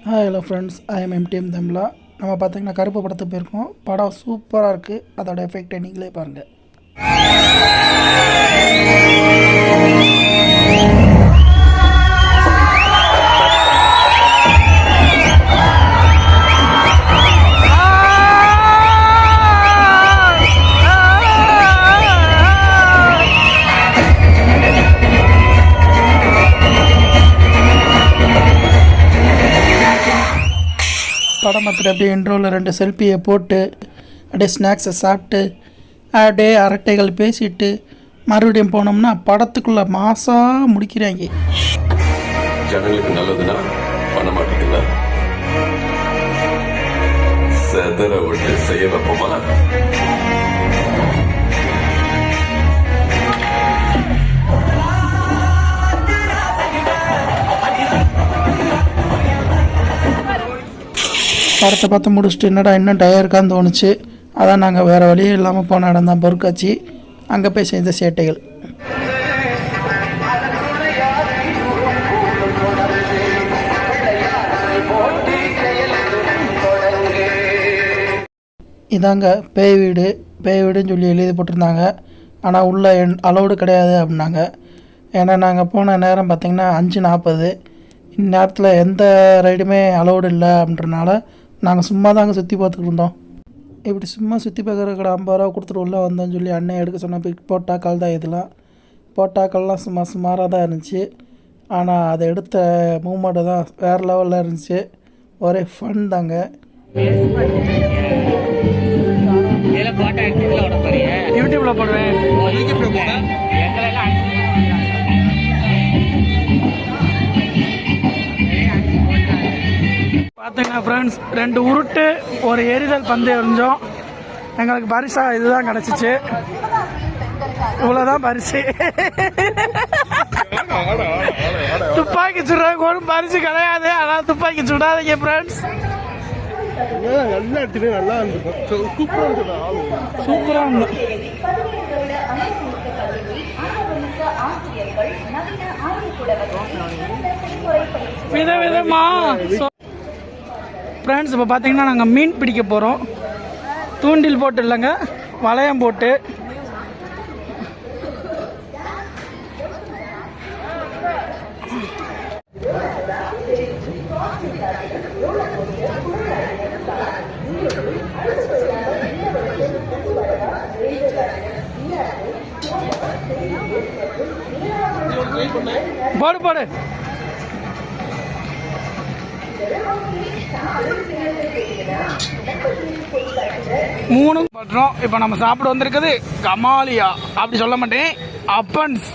Hi hello friends, I am MTM தமிழா. நம்ம பார்த்தீங்கன்னா கருப்பு படத்துக்கு போயிருக்கோம். படம் சூப்பராக இருக்குது. அதோட எஃபெக்டை நீங்களே பாருங்கள். படம் பார்த்துட்டு அப்படியே இன்ட்ரோவில் 2 செல்ஃபியை போட்டு அப்படியே ஸ்நாக்ஸை சாப்பிட்டு அப்படியே அரட்டைகள் பேசிட்டு மறுபடியும் போனோம்னா படத்துக்குள்ளே மாதம் முடிக்கிறாங்க. ஜனங்களுக்கு நல்லதுன்னா பண்ண மாட்டீங்களா? செதற விட்டு செய்ய வைப்போமா? படத்தை பார்த்து முடிச்சுட்டு என்னடா இன்னும் டயருக்கான்னு தோணுச்சு. அதான் நாங்கள் வேறு வழியே இல்லாமல் போன இடம் தான் பொருட்காட்சி. அங்கே போய் செஞ்ச சேட்டைகள். இதாங்க பேய் வீடு. பேய் வீடுன்னு சொல்லி எழுதி போட்டிருந்தாங்க. ஆனால் உள்ளே அலௌடு கிடையாது அப்படின்னாங்க. ஏன்னா நாங்கள் போன நேரம் பார்த்திங்கன்னா 5:40. இந்நேரத்தில் எந்த ரைடுமே அலௌடு இல்லை அப்படின்றனால நாங்கள் சும்மா தாங்க சுற்றி பார்த்துக்கிட்டு இருந்தோம். இப்படி சும்மா சுற்றி பார்க்குறக்கூட 50 ரூபா கொடுத்துட்டு உள்ளே வந்தோன்னு சொல்லி அண்ணன் எடுக்க சொன்ன போட்டாக்கள் தான். இதெல்லாம் போட்டாக்கள்லாம் சுமாராக தான் இருந்துச்சு. ஆனால் அதை எடுத்த மூமெண்ட்டு தான் வேறு லெவலில் இருந்துச்சு. ஒரே ஃபன் தாங்க. யூடியூப்பில் போடுவேன். பார்த்தீங்கன்னா ஃப்ரெண்ட்ஸ், 2 உருட்டு ஒரு எரிதல் பந்து எறிஞ்சோம். எங்களுக்கு பரிசாக இதுதான் கிடச்சிச்சு. இவ்வளோதான் பரிசு. துப்பாக்கி சுடுறதுக்கு ஒரு பரிசு கிடையாது. ஆனால் துப்பாக்கி சுடாதீங்க ஃப்ரெண்ட்ஸ். சூப்பராக இருந்து விதவிதமா ஃப்ரெண்ட்ஸ். இப்போ பார்த்தீங்கன்னா நாங்கள் மீன் பிடிக்க போகிறோம். தூண்டில் போட்டு இல்லைங்க, வளையம் போட்டு. போடு போடு. மூணு பண்றோம். இப்போ நம்ம சாப்பிட வந்திருக்குது கமாலியா. அப்படி சொல்ல மாட்டேன், அப்பன்ஸ்.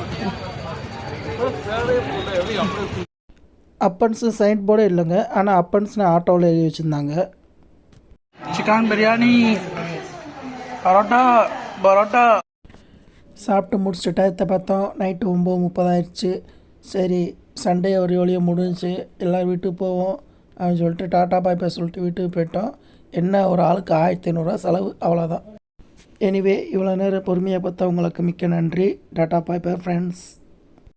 அப்பன்ஸு சைன் போர்டே இல்லைங்க. ஆனால் அப்பன்ஸ்னு ஆட்டோவில் எழுதி வச்சுருந்தாங்க. சிக்கன் பிரியாணி, பரோட்டா பரோட்டா சாப்பிட்டு முடிச்சுட்டு டயத்தை பார்த்தோம். நைட்டு 9:30 ஆயிடுச்சு. சரி, சண்டே ஒரு வழியாக முடிஞ்சு எல்லோரும் வீட்டுக்கு போவோம் அப்படின்னு சொல்லிட்டு டாட்டா பாய் பாய் சொல்லிட்டு வீட்டுக்கு போயிட்டோம். என்ன ஒரு ஆளுக்கு 1500 ரூபா செலவு, அவ்வளோதான். எனிவே, இவ்வளோ நேரம் பொறுமையாக பார்த்தா உங்களுக்கு மிக்க நன்றி. டாட்டா பாய் பாய் ஃப்ரெண்ட்ஸ்.